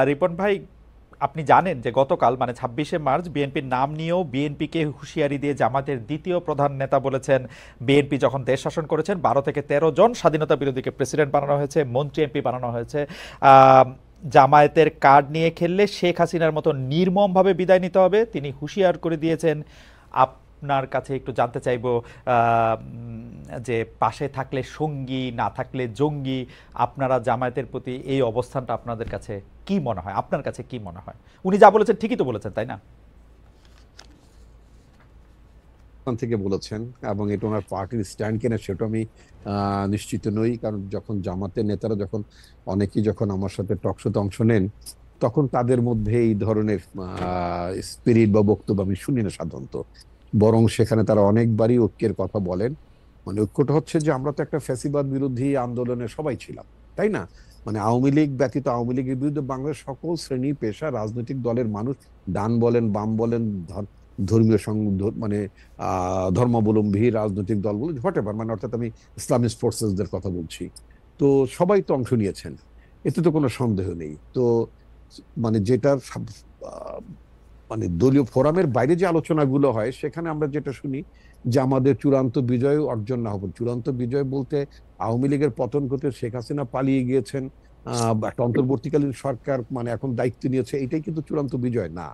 রিপন ভাই, আপনি জানেন যে গতকাল মানে 26শে মার্চ বিএনপির নাম নিয়েও বিএনপিকে হুঁশিয়ারি দিয়ে জামাতের দ্বিতীয় প্রধান নেতা বলেছেন, বিএনপি যখন দেশ শাসন করেছেন 12 থেকে 13 জন স্বাধীনতা বিরোধীকে প্রেসিডেন্ট বানানো হয়েছে, মন্ত্রী এমপি বানানো হয়েছে। জামায়াতের কার্ড নিয়ে খেললে শেখ হাসিনার মতো নির্মমভাবে বিদায় নিতে হবে, তিনি হুঁশিয়ার করে দিয়েছেন। আপনার কাছে একটু জানতে চাইব যে পাশে থাকলে সঙ্গী, না থাকলে জঙ্গি, আপনারা জামায়াতের প্রতি এই অবস্থানটা আপনাদের কাছে কি মনে হয়? আপনার কাছে কি মনে হয়? উনি যা বলেছেন ঠিকই তো বলেছেন, তাই না? থেকে বলেছেন, এবং এটা ওনার পার্টির স্ট্যান্ড কিনা সেটা আমি নিশ্চিত নই। কারণ যখন জামাতের নেতারা অনেকেই যখন আমার সাথে টকশোতে অংশ নেন, তখন তাদের মধ্যে এই ধরনের স্পিরিট বা বক্তব্য আমি শুনি না সাধারণত। বরং সেখানে তারা অনেকবারই ঐক্যের কথা বলেন। মানে ঐক্যটা হচ্ছে যে আমরা তো একটা ফ্যাসিবাদ বিরোধী আন্দোলনে সবাই ছিলাম, তাই না? মানে আওয়ামী লীগ ব্যতীত আওয়ামী লীগের বিরুদ্ধে বাংলাদেশ সকল শ্রেণী পেশা রাজনৈতিক দলের মানুষ, ডান বলেন বাম বলেন, ধর্মীয় মানে ধর্মাবলম্বী রাজনৈতিক দলগুলো হোয়াটএভার, মানে অর্থাৎ আমি ইসলামিস্ট ফোর্সেসদের কথা বলছি, তো সবাই তো অংশ নিয়েছেন, এতে তো কোনো সন্দেহ নেই। তো মানে মানে দলীয় ফোরামের বাইরে যে আলোচনাগুলো হয় সেখানে আমরা যেটা শুনি যে আমাদের চূড়ান্ত বিজয় অর্জন না হবে। চূড়ান্ত বিজয় বলতে আওয়ামী লীগের পতন করতে শেখ হাসিনা পালিয়ে গিয়েছেন, একটা অন্তর্বর্তীকালীন সরকার মানে এখন দায়িত্ব নিয়েছে, এটাই কিন্তু চূড়ান্ত বিজয় না।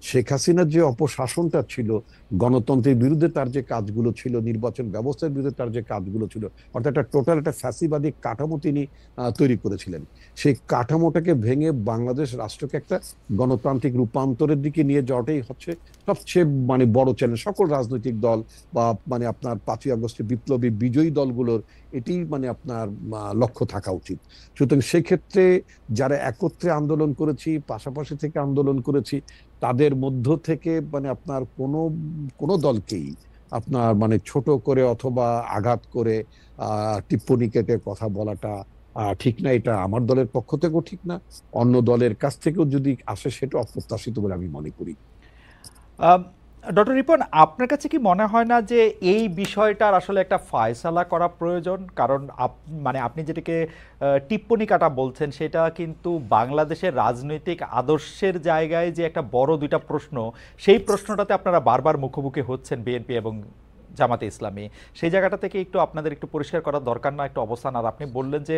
শেখ হাসিনার যে অপশাসনটা ছিল, গণতন্ত্রের বিরুদ্ধে তার যে কাজগুলো ছিল, নির্বাচন ব্যবস্থার বিরুদ্ধে তার যে কাজগুলো ছিল, অর্থাৎ একটা টোটাল একটা ফ্যাসিবাদী কাঠামো তিনি তৈরি করেছিলেন। সেই কাঠামোটাকে ভেঙে বাংলাদেশ রাষ্ট্রকে একটা গণতান্ত্রিক রূপান্তরের দিকে নিয়ে যাওয়াটাই হচ্ছে সবচেয়ে মানে বড় চ্যালেঞ্জ সকল রাজনৈতিক দল বা মানে আপনার 5ই আগস্টের বিপ্লবী বিজয়ী দলগুলোর এটি মানে আপনার লক্ষ্য থাকা উচিত। সুতরাং সেক্ষেত্রে যারা একত্রে আন্দোলন করেছি, পাশাপাশি থেকে আন্দোলন করেছি, তাদের মধ্য থেকে মানে আপনার কোনো কোনো দলকেই আপনার মানে ছোট করে অথবা আঘাত করে টিপ্পনী কেটে কথা বলাটা ঠিক না। এটা আমার দলের পক্ষ থেকেও ঠিক না, অন্য দলের কাছ থেকেও যদি আসে সেটা অপ্রত্যাশিত বলে আমি মনে করি। ডক্টর রিপন, আপনার কাছে কি মনে হয় না যে এই বিষয়টার আসলে একটা ফায়সালা করা প্রয়োজন? কারণ মানে আপনি যেটাকে টিপ্পনী কাটা বলছেন, সেটা কিন্তু বাংলাদেশের রাজনৈতিক আদর্শের জায়গায় যে একটা বড় দুইটা প্রশ্ন, সেই প্রশ্নটাতে আপনারা বারবার মুখোমুখি হচ্ছেন বিএনপি এবং জামাতে ইসলামী। সেই জায়গাটা থেকে একটু আপনাদের একটু পরিষ্কার করা দরকার না, একটু অবস্থান? আর আপনি বললেন যে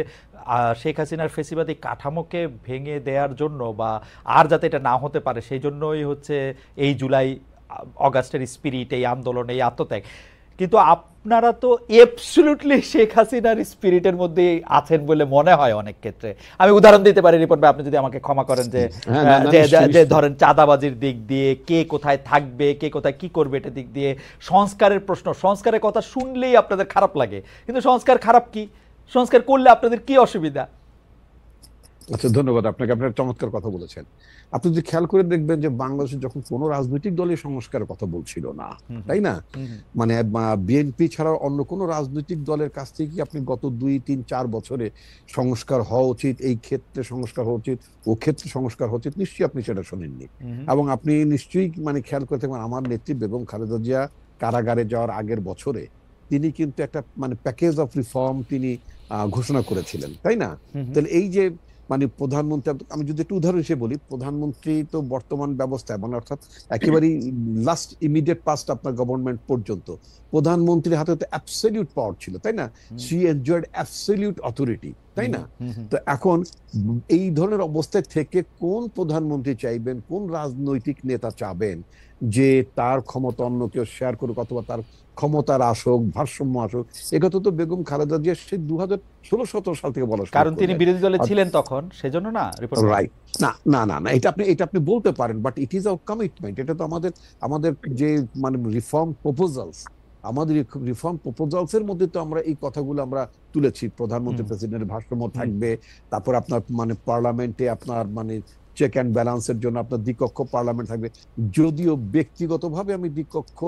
শেখ হাসিনার ফেসিবাদী কাঠামোকে ভেঙে দেওয়ার জন্য বা আর যাতে এটা না হতে পারে সেই জন্যই হচ্ছে এই জুলাই অগাস্টের স্পিরিট, এই আন্দোলন, এই আত্মত্যাগ। কিন্তু আপনারা তো অ্যাবসলিউটলি শেখ হাসিনার স্পিরিটের মধ্যে আছেন বলে মনে হয় অনেক ক্ষেত্রে। আমি উদাহরণ দিতে পারি রিপোর্ট ভাই, আপনি যদি আমাকে ক্ষমা করেন, যে হ্যাঁ, না, না, নিশ্চয়ই, যে নিশ্চয়ই। ধরেন চাঁদাবাজির দিক দিয়ে কে কোথায় থাকবে, কে কোথায় কি করবে, এটা দিক দিয়ে সংস্কারের প্রশ্ন, সংস্কারের কথা শুনলেই আপনাদের খারাপ লাগে। কিন্তু সংস্কার খারাপ কি? সংস্কার করলে আপনাদের কি অসুবিধা? আচ্ছা, ধন্যবাদ আপনাকে, আপনার চমৎকার কথা বলেছেন। আপনি যদি খেয়াল করে দেখবেন যে বাংলাদেশে যখন কোনো রাজনৈতিক দলের সংস্কারের কথা বলছিল না, হুম হুম তাই না? হুম হুম। মানে বিএনপি ছাড়া অন্য কোনো রাজনৈতিক দলের কাছ থেকে কি আপনি গত 2, 3, 4 বছরে সংস্কার হওয়া উচিত, এই ক্ষেত্রে সংস্কার হওয়া উচিত, ও ক্ষেত্রে সংস্কার হওয়া উচিত, নিশ্চয়ই আপনি সেটা শোনেননি। হুম এবং আপনি নিশ্চয়ই মানে খেয়াল করে থাকবেন আমার নেত্রী বেগম খালেদা জিয়া কারাগারে যাওয়ার আগের বছরে তিনি কিন্তু একটা মানে প্যাকেজ অফ রিফর্ম তিনি ঘোষণা করেছিলেন, তাই না? হুম হুম তাহলে এই যে মানে প্রধানমন্ত্রী, আমি যদি একটু উদাহরণ হিসেবে বলি, প্রধানমন্ত্রী তো বর্তমান ব্যবস্থায় মানে অর্থাৎ একেবারেই লাস্ট ইমিডিয়েট পাস্ট আপনার গভর্নমেন্ট পর্যন্ত প্রধানমন্ত্রীর হাতে তো অ্যাবসলিউট পাওয়ার ছিল, তাই না? শি এনজয়েড অ্যাবসলিউট অথরিটি, তাই হুম না? হুম হুম। তো এখন এই ধরনের অবস্থায় থেকে কোন প্রধানমন্ত্রী চাইবেন, কোন রাজনৈতিক নেতা চাবেন যে তার ক্ষমতা অন্য কেউ শেয়ার করুক অথবা তার ক্ষমতার আসুক, ভারসাম্য আসুক? একথা তো বেগম খালেদা জিয়া সেই 2016-17 সাল থেকে বলা শুরু কারণ তিনি করলেন। বিরোধী দলে ছিলেন তখন, সেজন্য না রিপন ভাই? রাইট। না, না, না, না, এটা আপনি বলতে পারেন, but it is our commitment. এটা তো আমাদের আমাদের যে মানে রিফর্ম প্রপোজালস, আমাদের রিফর্ম প্রপোজালস এর মধ্যে তো আমরা এই কথাগুলো আমরা তুলেছি। হুম প্রধানমন্ত্রী প্রেসিডেন্টের ভারসাম্য হুম থাকবে, তারপর আপনার মানে পার্লামেন্টে আপনার মানে চেক অ্যান্ড ব্যালেন্সের জন্য আপনার দ্বিকক্ষ পার্লামেন্ট থাকবে। যদিও ব্যক্তিগতভাবে আমি দ্বিকক্ষ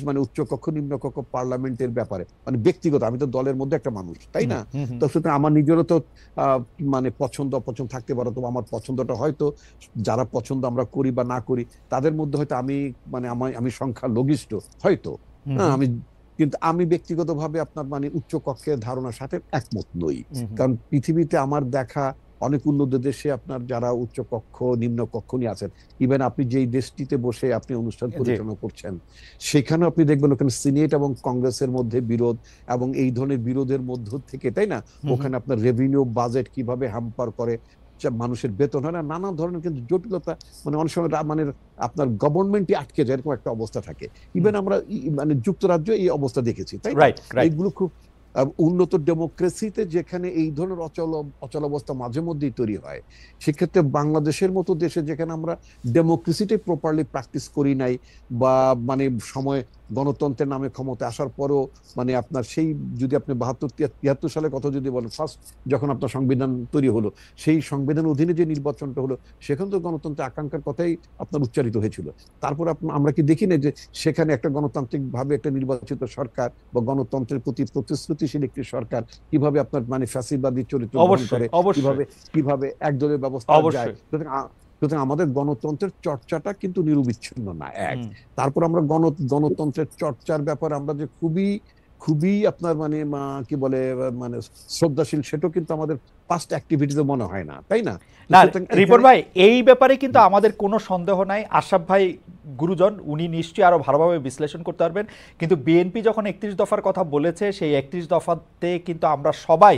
মানে উচ্চকক্ষ নিম্নকক্ষ পার্লামেন্টের ব্যাপারে মানে ব্যক্তিগত, আমি তো দলের মধ্যে একটা মানুষ, তাই হুম না? হুম হুম। তো সুতরাং আমার নিজেরও তো মানে পছন্দ অপছন্দ থাকতে পারে। তো আমার পছন্দটা হয়তো যারা পছন্দ আমরা করি বা না করি তাদের মধ্যে হয়তো আমি মানে আমি সংখ্যা লঘিষ্ঠ হয়তো, হুম হ্যাঁ হুম আমি, কিন্তু আমি ব্যক্তিগতভাবে আপনার মানে উচ্চ কক্ষের ধারণার সাথে একমত নই। হুম হুম। কারণ পৃথিবীতে আমার দেখা অনেক উন্নত দেশে আপনার যারা উচ্চ কক্ষ নিম্ন কক্ষ নিয়ে আছেন, ইভেন আপনি যেই দেশটিতে বসে আপনি অনুষ্ঠান জি। পরিচালনা করছেন, সেখানে আপনি দেখবেন ওখানে সিনেট এবং কংগ্রেসের মধ্যে বিরোধ, এবং এই ধরনের বিরোধের মধ্য থেকে, তাই না, হুম, হুম। ওখানে আপনার রেভিনিউ বাজেট কিভাবে হ্যাম্পার করে, মানুষের বেতন হয় না, নানা ধরনের কিন্তু জটিলতা, মানে অনেক সময় মানে আপনার গভর্নমেন্টই আটকে যায়, এরকম একটা অবস্থা থাকে। ইভেন আমরা মানে যুক্তরাজ্য এই অবস্থা দেখেছি, তাই না? Right, right. এইগুলো খুব উন্নত ডেমোক্রেসিতে যেখানে এই ধরনের অচলাবস্থা মাঝে মধ্যেই তৈরি হয়, সেক্ষেত্রে বাংলাদেশের মতো দেশে যেখানে আমরা ডেমোক্রেসিটাই প্রপারলি প্র্যাকটিস করি নাই, বা মানে সময় গণতন্ত্রের নামে ক্ষমতা আসার পরও মানে আপনার সেই, যদি আপনি 72-73 সালের কথা যদি বলেন, ফার্স্ট যখন আপনার সংবিধান তৈরি হলো, সেই সংবিধান অধীনে যে নির্বাচনটা হলো, সেখানে তো গণতন্ত্রের আকাঙ্ক্ষার কথাই আপনার উচ্চারিত হয়েছিল। তারপর আমরা কি দেখি না যে সেখানে একটা গণতান্ত্রিক ভাবে একটা নির্বাচিত সরকার বা গণতন্ত্রের প্রতি প্রতিশ্রুতিশীল একটি সরকার কিভাবে আপনার মানে ফ্যাসিবাদী চরিত্র গ্রহণ করে, অবশ্যই, অবশ্যই, কিভাবে কিভাবে একদলীয় ব্যবস্থা যায়। অবশ্যই। সুতরাং আমাদের গণতন্ত্রের চর্চাটা কিন্তু নিরবিচ্ছিন্ন না, এক। হুম। তারপর আমরা গণতন্ত্রের চর্চার ব্যাপারে আমরা যে খুবই খুবই আপনার মানে কি বলে মানে শ্রদ্ধাশীল, সেটাও কিন্তু আমাদের পাস্ট অ্যাক্টিভিটিতে মনে হয় না, তাই না? না, সুতরাং রিপন এখানে ভাই, এই ব্যাপারে কিন্তু আমাদের কোনো সন্দেহ নাই। আশরাফ ভাই গুরুজন, উনি নিশ্চয়ই আরো ভালোভাবে বিশ্লেষণ করতে পারবেন। কিন্তু বিএনপি যখন 31 দফার কথা বলেছে, সেই 31 দফাতে কিন্তু আমরা সবাই,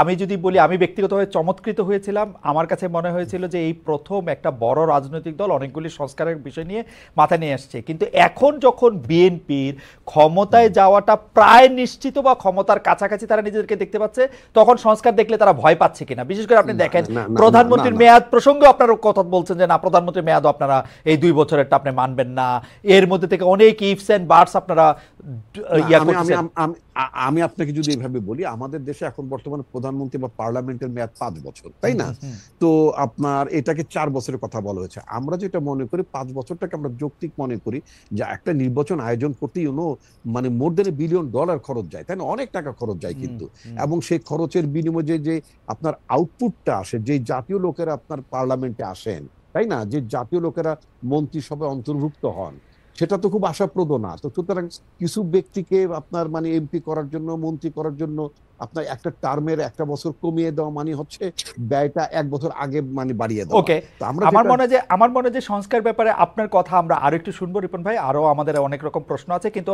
আমি যদি বলি আমি ব্যক্তিগতভাবে চমৎকৃত হয়েছিলাম। আমার কাছে মনে হয়েছিল যে এই প্রথম একটা বড় রাজনৈতিক দল অনেকগুলি সংস্কারের বিষয় নিয়ে মাথায় নিয়ে আসছে। কিন্তু এখন যখন বিএনপির ক্ষমতায় যাওয়াটা প্রায় নিশ্চিত বা ক্ষমতার কাছাকাছি তারা নিজেদেরকে দেখতে পাচ্ছে, তখন সংস্কার দেখলে তারা ভয় পাচ্ছে কিনা। বিশেষ করে আপনি না দেখেন না না প্রধানমন্ত্রীর মেয়াদ প্রসঙ্গে আপনারা কথা বলছেন যে না, প্রধানমন্ত্রীর মেয়াদও আপনারা এই 2 বছরেরটা আপনি মানবেন না। এর মধ্যে থেকে অনেক ইফস এন্ড বাটস আপনারা ইয়া আমি আমি করতেছেন। আমি আমি আপনাকে যদি এভাবে বলি, আমাদের দেশে এখন বর্তমানে প্রধানমন্ত্রী বা পার্লামেন্টের মেয়াদ 5 বছর, তাই না? তো আপনার এটাকে 4 বছরের কথা বলা হয়েছে। আমরা যেটা মনে করি 5 বছরটাকে আমরা যৌক্তিক মনে করি, যে একটা নির্বাচন আয়োজন করতে মানে মোর দেন $1 বিলিয়ন খরচ যায়, তাই না? অনেক টাকা খরচ যায় কিন্তু। এবং সেই খরচের বিনিময়ে যে আপনার আউটপুটটা আসে, যে জাতীয় লোকেরা আপনার পার্লামেন্টে আসেন, তাই না, যে জাতীয় লোকেরা মন্ত্রিসভায় অন্তর্ভুক্ত হন, সেটা তো খুব আশাপ্রদ না। তো সুতরাং কিছু ব্যক্তিকে আপনার মানে এমপি করার জন্য, মন্ত্রী করার জন্য আপনার একটা টার্মের 1 বছর কমিয়ে দেওয়া মানে হচ্ছে ব্যয়টা 1 বছর আগে মানে বাড়িয়ে দেওয়া। ওকে, তো আমরা আমার মনে হয় যে সংস্কার ব্যাপারে আপনার কথা আমরা আরো একটু শুনবো রিপন ভাই। আরো আমাদের অনেক রকম প্রশ্ন আছে, কিন্তু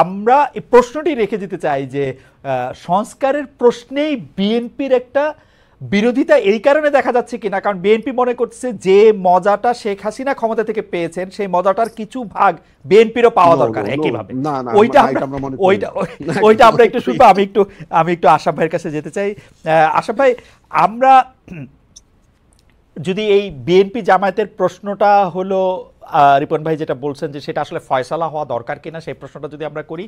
আমরা এই প্রশ্নটি রেখে দিতে চাই যে সংস্কারের প্রশ্নেই বিএনপির একটা বিরোধিতা এই কারণে দেখা যাচ্ছে কিনা, কারণ বিএনপি মনে করছে যে মজাটা শেখ হাসিনা ক্ষমতা থেকে পেয়েছেন, সেই মজাটার কিছু ভাগ বিএনপিরও পাওয়া দরকার একইভাবে। না না ওইটা আমরা মনে করি ওইটা না। ওইটা আমরা একটু শুনবো। আমি একটু আশরাফ ভাইয়ের কাছে যেতে চাই। আশরাফ ভাই, আমরা যদি এই বিএনপি জামায়াতের প্রশ্নটা হলো রিপন ভাই যেটা বলছেন যে সেটা আসলে ফয়সালা হওয়া দরকার কিনা, সেই প্রশ্নটা যদি আমরা করি,